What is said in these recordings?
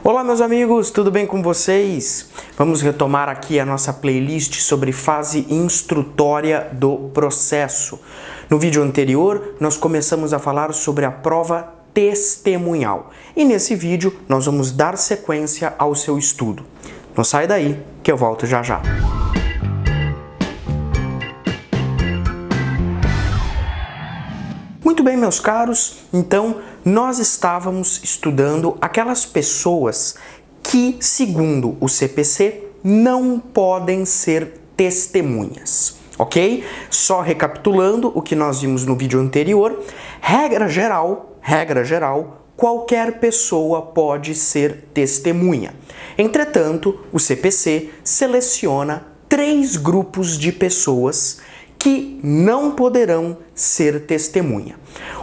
Olá meus amigos, tudo bem com vocês? Vamos retomar aqui a nossa playlist sobre fase instrutória do processo. No vídeo anterior, nós começamos a falar sobre a prova testemunhal. E nesse vídeo, nós vamos dar sequência ao seu estudo. Não sai daí, que eu volto já já. Muito bem, meus caros, então nós estávamos estudando aquelas pessoas que, segundo o CPC, não podem ser testemunhas, ok? Só recapitulando o que nós vimos no vídeo anterior, regra geral, qualquer pessoa pode ser testemunha. Entretanto, o CPC seleciona 3 grupos de pessoas que não poderão ser testemunha.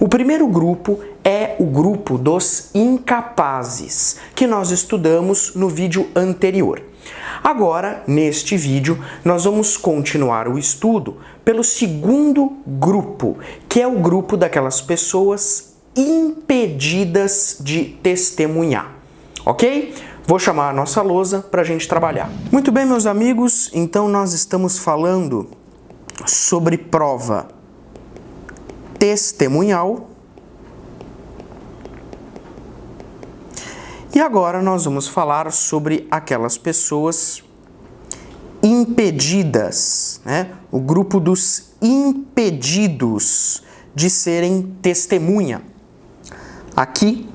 O primeiro grupo é o grupo dos incapazes, que nós estudamos no vídeo anterior. Agora, neste vídeo, nós vamos continuar o estudo pelo segundo grupo, que é o grupo daquelas pessoas impedidas de testemunhar, ok? Vou chamar a nossa lousa para a gente trabalhar. Muito bem, meus amigos, então nós estamos falando sobre prova testemunhal. E agora nós vamos falar sobre aquelas pessoas impedidas, né? O grupo dos impedidos de serem testemunha. Aqui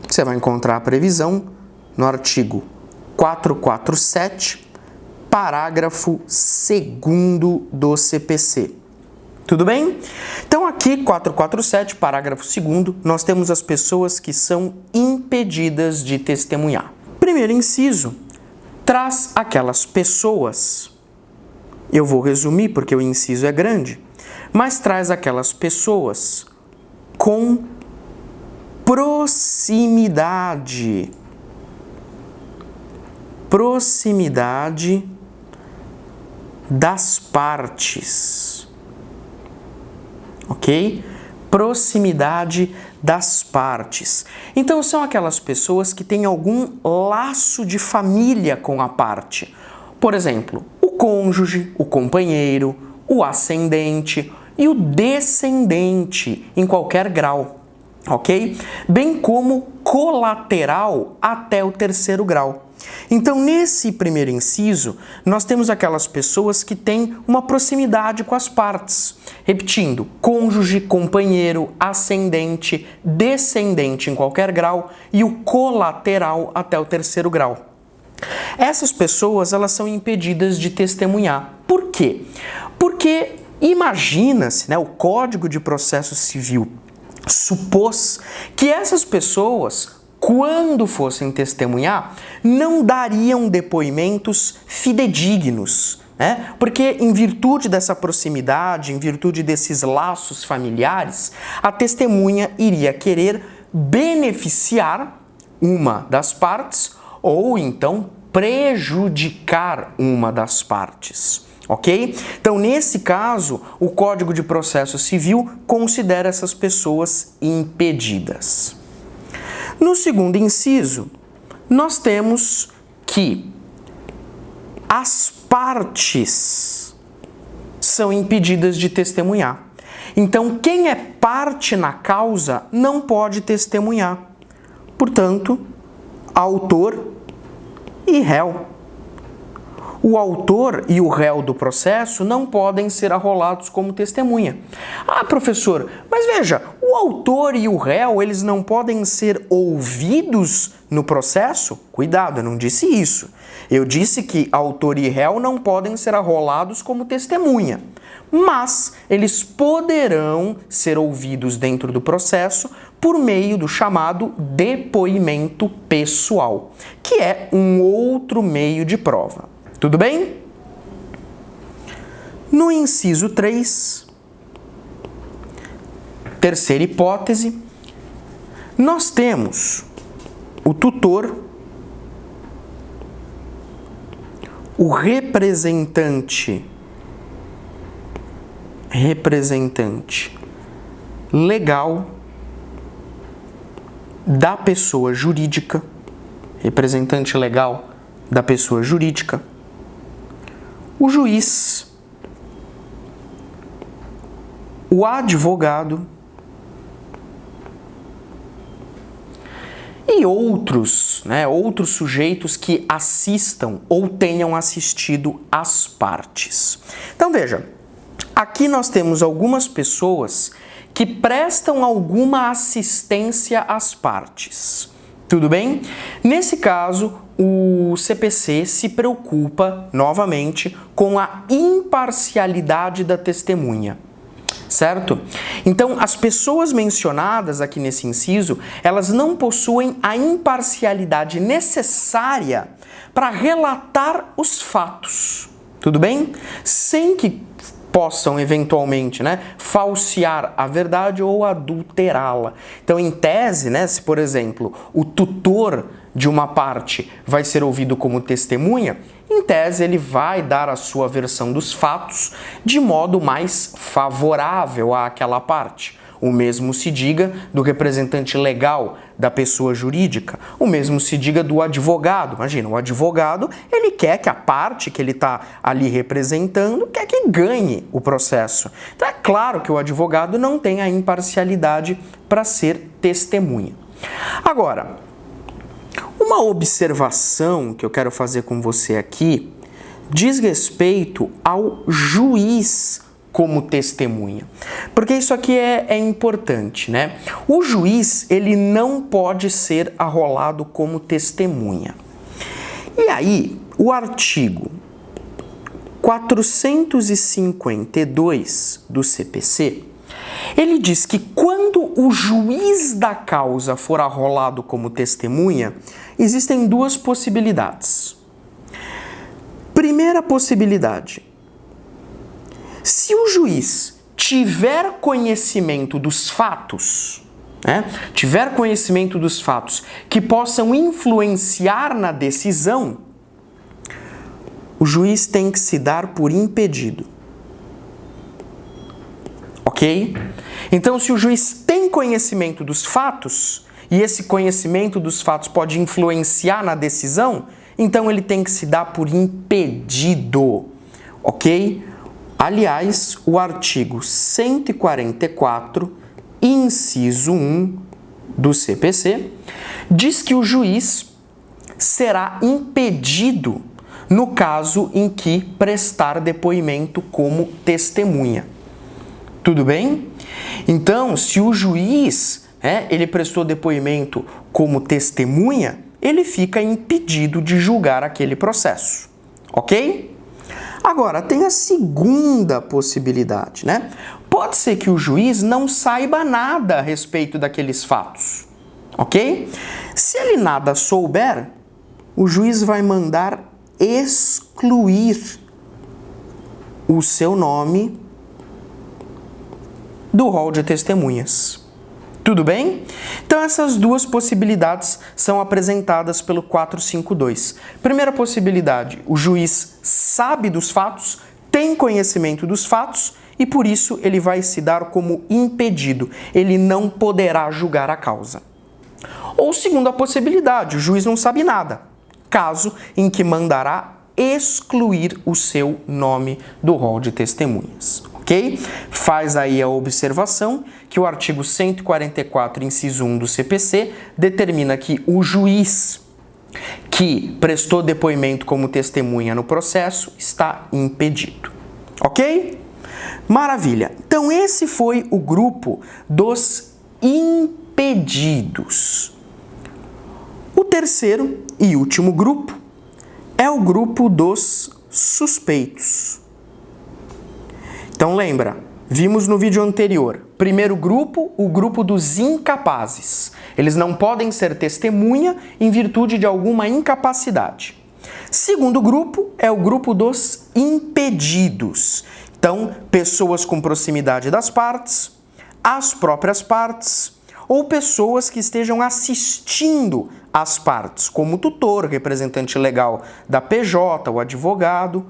você vai encontrar a previsão no artigo 447, parágrafo 2º do CPC. Tudo bem? Então aqui, 447, parágrafo 2º, nós temos as pessoas que são impedidas de testemunhar. Primeiro inciso, traz aquelas pessoas, eu vou resumir porque o inciso é grande, mas traz aquelas pessoas com proximidade das partes, ok? Proximidade das partes. Então, são aquelas pessoas que têm algum laço de família com a parte. Por exemplo, o cônjuge, o companheiro, o ascendente e o descendente em qualquer grau, ok? Bem como colateral até o 3º grau. Então, nesse primeiro inciso, nós temos aquelas pessoas que têm uma proximidade com as partes. Repetindo, cônjuge, companheiro, ascendente, descendente em qualquer grau e o colateral até o 3º grau. Essas pessoas, elas são impedidas de testemunhar. Por quê? Porque imagina-se, né, o Código de Processo Civil supôs que essas pessoas, quando fossem testemunhar, não dariam depoimentos fidedignos, né? Porque em virtude dessa proximidade, em virtude desses laços familiares, a testemunha iria querer beneficiar uma das partes ou então prejudicar uma das partes. Ok? Então, nesse caso, o Código de Processo Civil considera essas pessoas impedidas. No segundo inciso, nós temos que as partes são impedidas de testemunhar. Então, quem é parte na causa não pode testemunhar. Portanto, autor e réu. O autor e o réu do processo não podem ser arrolados como testemunha. Ah, professor, mas veja, o autor e o réu, eles não podem ser ouvidos no processo? Cuidado, eu não disse isso. Eu disse que autor e réu não podem ser arrolados como testemunha, mas eles poderão ser ouvidos dentro do processo por meio do chamado depoimento pessoal, que é um outro meio de prova. Tudo bem? No inciso 3, terceira hipótese, nós temos o tutor, o representante legal da pessoa jurídica representante legal da pessoa jurídica, o juiz, o advogado e outros sujeitos que assistam ou tenham assistido às partes. Então veja, aqui nós temos algumas pessoas que prestam alguma assistência às partes. Tudo bem? Nesse caso, o CPC se preocupa, novamente, com a imparcialidade da testemunha. Certo? Então, as pessoas mencionadas aqui nesse inciso, elas não possuem a imparcialidade necessária para relatar os fatos. Tudo bem? Sem que possam, eventualmente, falsear a verdade ou adulterá-la. Então, em tese, se, por exemplo, o tutor de uma parte vai ser ouvido como testemunha, em tese ele vai dar a sua versão dos fatos de modo mais favorável àquela parte. O mesmo se diga do representante legal da pessoa jurídica, o mesmo se diga do advogado. Imagina, o advogado, ele quer que a parte que ele está ali representando, quer que ganhe o processo. Então é claro que o advogado não tem a imparcialidade para ser testemunha. Agora, uma observação que eu quero fazer com você aqui diz respeito ao juiz como testemunha. Porque isso aqui é importante, O juiz, ele não pode ser arrolado como testemunha. E aí, o artigo 452 do CPC, ele diz que quando o juiz da causa for arrolado como testemunha, existem duas possibilidades. Primeira possibilidade: se o juiz tiver conhecimento dos fatos, que possam influenciar na decisão, o juiz tem que se dar por impedido. Ok? Então, se o juiz tem conhecimento dos fatos, e esse conhecimento dos fatos pode influenciar na decisão, então ele tem que se dar por impedido. Ok? Aliás, o artigo 144, inciso 1 do CPC, diz que o juiz será impedido no caso em que prestar depoimento como testemunha. Tudo bem? Então, se o juiz, ele prestou depoimento como testemunha, ele fica impedido de julgar aquele processo. Ok? Agora, tem a segunda possibilidade, Pode ser que o juiz não saiba nada a respeito daqueles fatos, ok? Se ele nada souber, o juiz vai mandar excluir o seu nome do rol de testemunhas. Tudo bem? Então, essas duas possibilidades são apresentadas pelo 452. Primeira possibilidade: o juiz sabe dos fatos, tem conhecimento dos fatos e, por isso, ele vai se dar como impedido. Ele não poderá julgar a causa. Ou segunda possibilidade: o juiz não sabe nada, caso em que mandará excluir o seu nome do rol de testemunhas. Ok? Faz aí a observação que o artigo 144, inciso 1 do CPC, determina que o juiz que prestou depoimento como testemunha no processo está impedido. Ok? Maravilha! Então esse foi o grupo dos impedidos. O terceiro e último grupo é o grupo dos suspeitos. Então lembra, vimos no vídeo anterior, primeiro grupo, o grupo dos incapazes. Eles não podem ser testemunha em virtude de alguma incapacidade. Segundo grupo é o grupo dos impedidos. Então, pessoas com proximidade das partes, as próprias partes, ou pessoas que estejam assistindo às partes, como o tutor, representante legal da PJ, o advogado.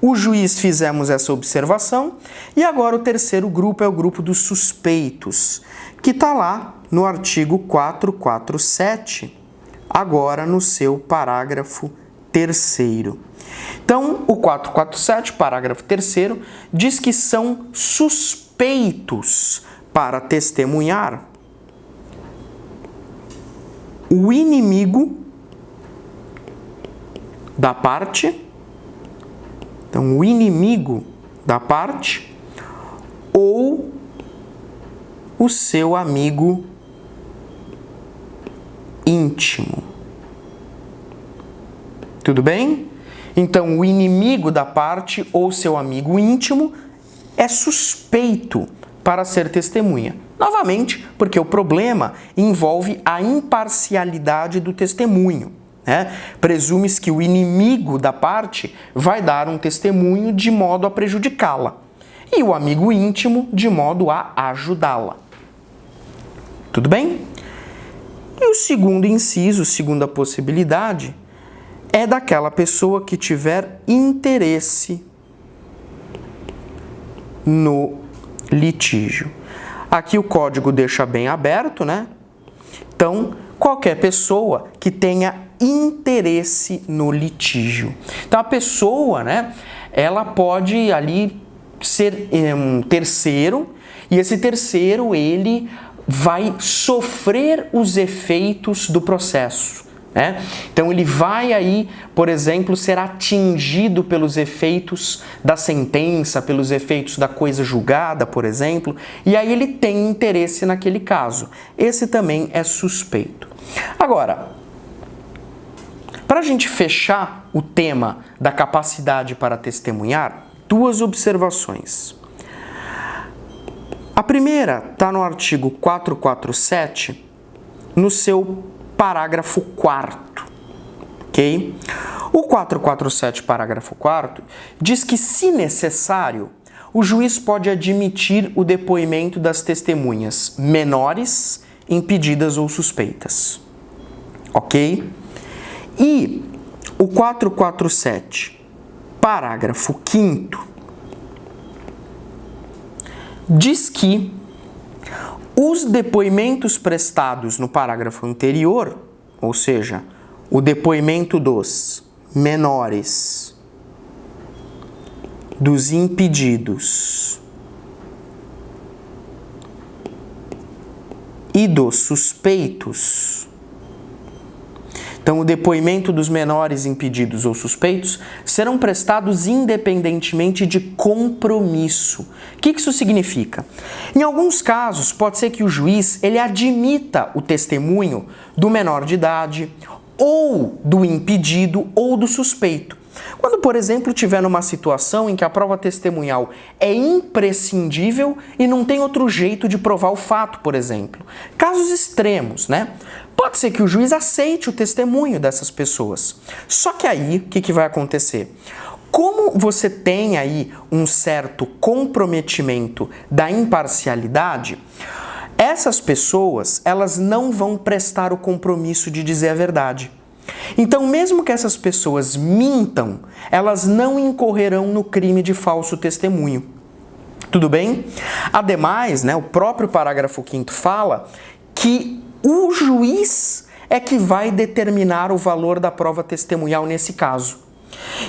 O juiz, fizemos essa observação. E agora o terceiro grupo é o grupo dos suspeitos, que está lá no artigo 447 agora no seu parágrafo 3º. Então, o 447, parágrafo 3º, diz que são suspeitos para testemunhar o inimigo da parte, então o inimigo da parte ou o seu amigo íntimo. Tudo bem? Então, o inimigo da parte ou seu amigo íntimo é suspeito para ser testemunha. Novamente, porque o problema envolve a imparcialidade do testemunho, né? Presume-se que o inimigo da parte vai dar um testemunho de modo a prejudicá-la e o amigo íntimo de modo a ajudá-la. Tudo bem? E o segundo inciso, segunda possibilidade, é daquela pessoa que tiver interesse no litígio. Aqui o código deixa bem aberto, né? Então, qualquer pessoa que tenha interesse no litígio. Então, a pessoa, né, ela pode ali ser um terceiro, e esse terceiro, ele vai sofrer os efeitos do processo. Então ele vai aí, por exemplo, ser atingido pelos efeitos da sentença, pelos efeitos da coisa julgada, por exemplo, e aí ele tem interesse naquele caso. Esse também é suspeito. Agora, para a gente fechar o tema da capacidade para testemunhar, duas observações. A primeira está no artigo 447, no seu parágrafo 4º, ok? O 447, parágrafo 4º, diz que, se necessário, o juiz pode admitir o depoimento das testemunhas menores, impedidas ou suspeitas, ok? E o 447, parágrafo 5º, diz que os depoimentos prestados no parágrafo anterior, ou seja, o depoimento dos menores, dos impedidos e dos suspeitos. Então, o depoimento dos menores, impedidos ou suspeitos serão prestados independentemente de compromisso. O que isso significa? Em alguns casos, pode ser que o juiz ele admita o testemunho do menor de idade, ou do impedido, ou do suspeito. Quando, por exemplo, tiver numa situação em que a prova testemunhal é imprescindível e não tem outro jeito de provar o fato, por exemplo. Casos extremos, né? Pode ser que o juiz aceite o testemunho dessas pessoas. Só que aí, o que vai acontecer? Como você tem aí um certo comprometimento da imparcialidade, essas pessoas, elas não vão prestar o compromisso de dizer a verdade. Então, mesmo que essas pessoas mintam, elas não incorrerão no crime de falso testemunho. Tudo bem? Ademais, né, o próprio parágrafo 5º fala que o juiz é que vai determinar o valor da prova testemunhal nesse caso.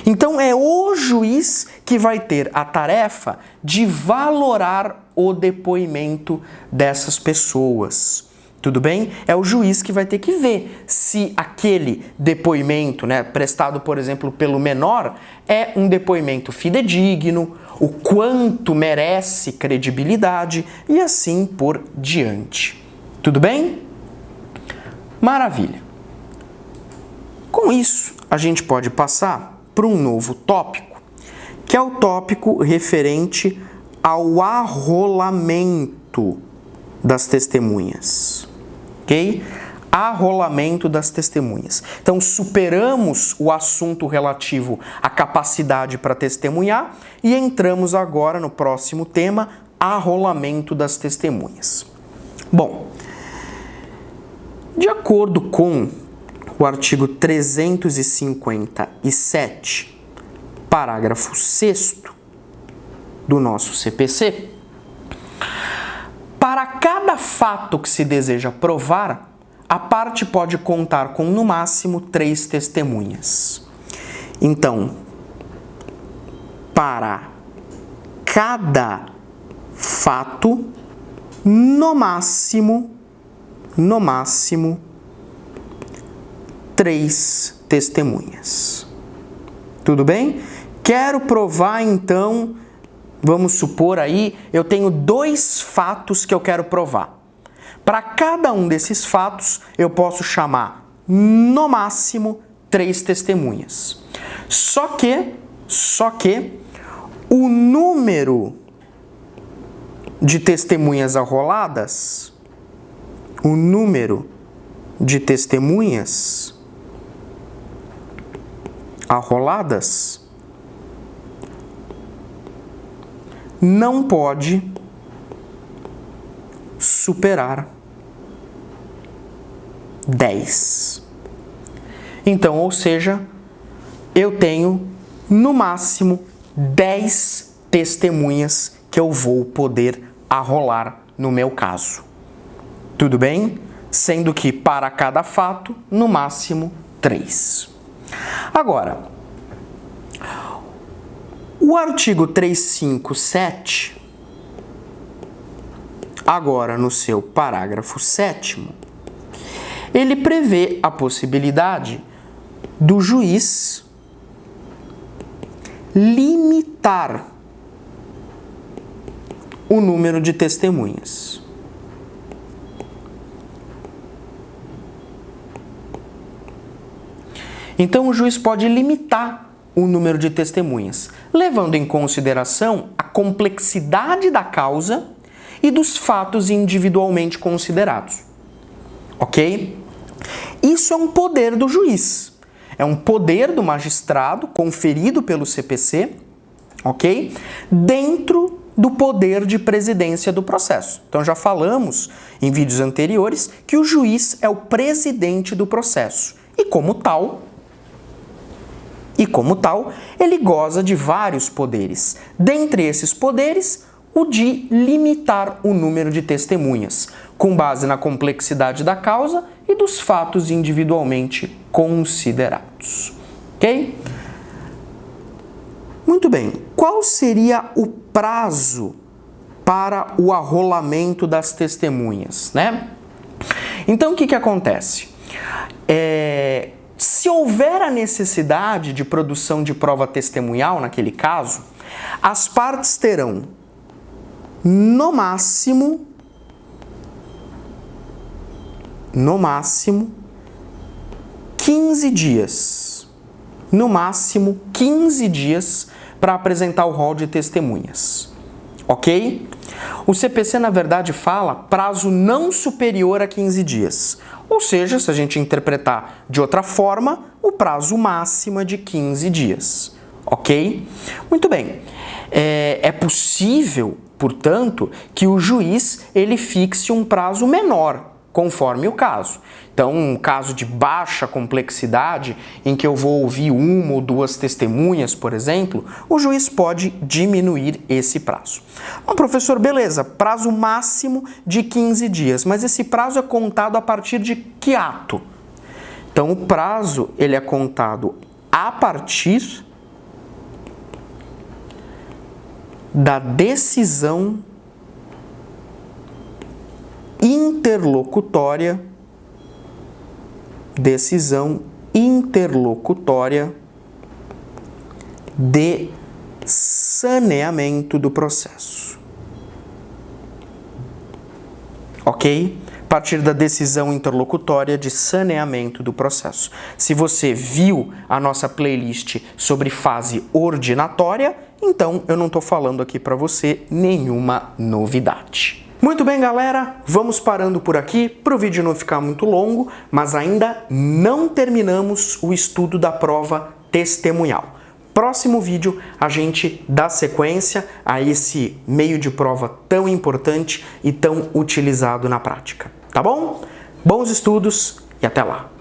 Então, é o juiz que vai ter a tarefa de valorar o depoimento dessas pessoas. Tudo bem? É o juiz que vai ter que ver se aquele depoimento, né, prestado, por exemplo, pelo menor, é um depoimento fidedigno, o quanto merece credibilidade e assim por diante. Tudo bem? Maravilha. Com isso, a gente pode passar para um novo tópico, que é o tópico referente ao arrolamento das testemunhas. Ok? Arrolamento das testemunhas. Então, superamos o assunto relativo à capacidade para testemunhar e entramos agora no próximo tema, arrolamento das testemunhas. Bom, de acordo com o artigo 357, parágrafo 6º do nosso CPC, para cada fato que se deseja provar, a parte pode contar com no máximo 3 testemunhas. Então, para cada fato, no máximo, 3 testemunhas. Tudo bem? Quero provar, então, vamos supor aí, eu tenho 2 fatos que eu quero provar. Para cada um desses fatos, eu posso chamar, no máximo, 3 testemunhas. Só que, o número de testemunhas arroladas, não pode superar 10. Então, ou seja, eu tenho no máximo 10 testemunhas que eu vou poder arrolar no meu caso. Tudo bem? Sendo que para cada fato, no máximo 3. Agora, o artigo 357, agora no seu parágrafo 7º, ele prevê a possibilidade do juiz limitar o número de testemunhas. Então, o juiz pode limitar o número de testemunhas, levando em consideração a complexidade da causa e dos fatos individualmente considerados. Ok? Isso é um poder do juiz. É um poder do magistrado conferido pelo CPC, ok? Dentro do poder de presidência do processo. Então, já falamos em vídeos anteriores que o juiz é o presidente do processo. E como tal, ele goza de vários poderes. Dentre esses poderes, o de limitar o número de testemunhas, com base na complexidade da causa e dos fatos individualmente considerados. Ok? Muito bem. Qual seria o prazo para o arrolamento das testemunhas, né? Então, o que acontece? Se houver a necessidade de produção de prova testemunhal, naquele caso, as partes terão, no máximo, 15 dias. No máximo, 15 dias para apresentar o rol de testemunhas. Ok? O CPC, na verdade, fala prazo não superior a 15 dias. Ou seja, se a gente interpretar de outra forma, o prazo máximo é de 15 dias. Ok? Muito bem. É possível, portanto, que o juiz ele fixe um prazo menor, conforme o caso. Então, um caso de baixa complexidade, em que eu vou ouvir 1 ou 2 testemunhas, por exemplo, o juiz pode diminuir esse prazo. Bom, professor, beleza, prazo máximo de 15 dias, mas esse prazo é contado a partir de que ato? Então, o prazo ele é contado a partir da decisão interlocutória de saneamento do processo. Ok? A partir da decisão interlocutória de saneamento do processo. Se você viu a nossa playlist sobre fase ordinatória, então eu não estou falando aqui para você nenhuma novidade. Muito bem, galera, vamos parando por aqui para o vídeo não ficar muito longo, mas ainda não terminamos o estudo da prova testemunhal. Próximo vídeo a gente dá sequência a esse meio de prova tão importante e tão utilizado na prática, tá bom? Bons estudos e até lá!